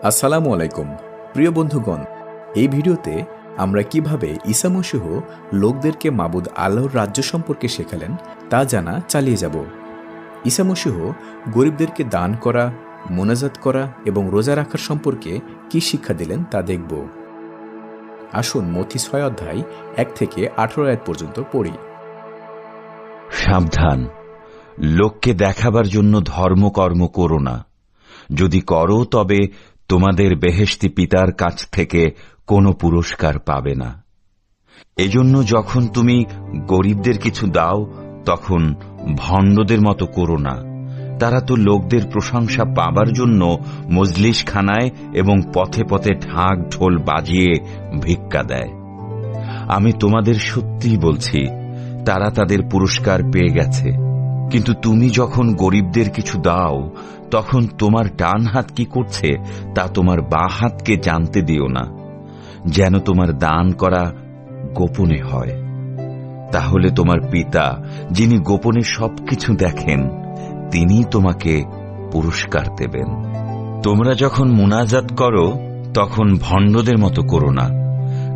আসসালামু আলাইকুম প্রিয় বন্ধুগণ, এই ভিডিওতে আমরা কিভাবে ঈসা মসীহ লোকদেরকে মাবুদ আল্লাহর রাজ্য সম্পর্কে শেখালেন তা জানা চালিয়ে যাব। ঈসা মসীহ গরিবদেরকে দান করা, মোনাজাত করা এবং রোজা রাখার সম্পর্কে কি শিক্ষা দিলেন তা দেখব। আসুন মথি ৬ অধ্যায় ১ থেকে ১৮ আয়াত পর্যন্ত পড়ি। সাবধান, লোককে দেখাবার জন্য ধর্মকর্ম করো না। যদি করো তবে তোমাদের বেহেশতি পিতার কাছ থেকে কোনো পুরস্কার পাবে না। এজন্য যখন তুমি গরিবদের কিছু দাও তখন ভণ্ডদের মতো করো না। তারা তো লোকদের প্রশংসা পাবার জন্য মজলিসখানায় এবং পথে পথে ঢাক ঢোল বাজিয়ে ভিক্ষা দেয়। আমি তোমাদের সত্যিই বলছি, তারা তাদের পুরস্কার পেয়ে গেছে। কিন্তু তুমি যখন গরিবদের কিছু দাও তখন তোমার ডান হাত কি করছে তা তোমার বাঁ হাতকে জানতে দিও না, যেন তোমার দান করা গোপনে হয়। তাহলে তোমার পিতা, যিনি গোপনে সবকিছু দেখেন, তিনি তোমাকে পুরস্কার দেবেন। তোমরা যখন মুনাজাত করো তখন ভণ্ডদের মতো করো না,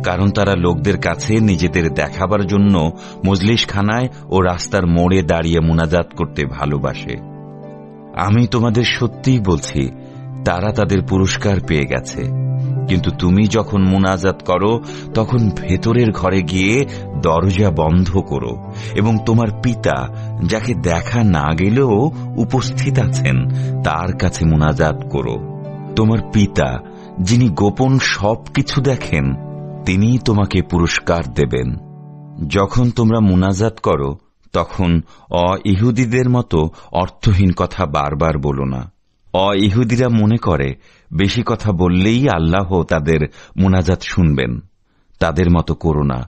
কারণ তারা লোকদের কাছে নিজেদের দেখাবার জন্য মজলিসখানায় ও রাস্তার মোড়ে দাঁড়িয়ে মুনাজাত করতে ভালোবাসে। আমি তোমাদের সত্যিই বলছি, তারা তাদের পুরস্কার পেয়ে গেছে। কিন্তু তুমি যখন মুনাজাত করো তখন ভেতরের ঘরে গিয়ে দরজা বন্ধ করো এবং তোমার পিতা, যাকে দেখা না গেলেও উপস্থিত আছেন, তার কাছে মুনাজাত করো। তোমার পিতা, যিনি গোপন সবকিছু দেখেন, তিনি তোমাকে পুরস্কার দেবেন। যখন তোমরা মুনাজাত করো তখন অইহুদিদের মতো অর্থহীন কথা বারবার বলো না। অইহুদিরা মনে করে বেশি কথা বললেই আল্লাহ তাদের মুনাজাত শুনবেন। তাদের মতো করো না,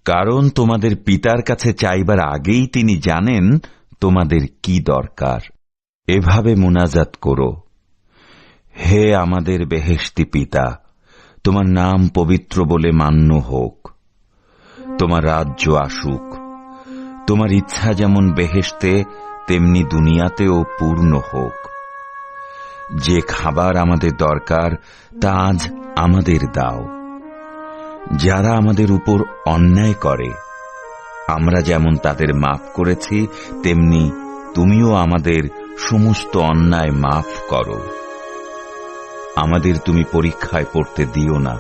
কারণ তোমাদের পিতার কাছে চাইবার আগেই তিনি জানেন তোমাদের কি দরকার। এভাবে মুনাজাত করো: হে আমাদের বেহেশতি পিতা, তোমার নাম পবিত্র বলে মান্য হোক। তোমার রাজ্য আসুক। তোমার ইচ্ছা যেমন বেহেশতে তেমনি দুনিয়াতেও পূর্ণ হোক। যে খাবার আমাদের দরকার তা আজ আমাদের দাও। যারা আমাদের উপর অন্যায় করে, আমরা যেমন তাদের মাফ করেছি, তেমনি তুমিও আমাদের সমস্ত অন্যায় মাফ করো। আমাদের তুমি পরীক্ষায় পড়তে দিও না,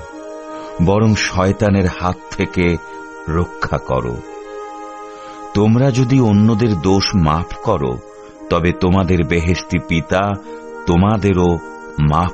বরং শয়তানের হাত থেকে রক্ষা করো। তোমরা যদি অন্যদের দোষ মাফ করো তবে তোমাদের বেহেশতি পিতা তোমাদেরও মাফ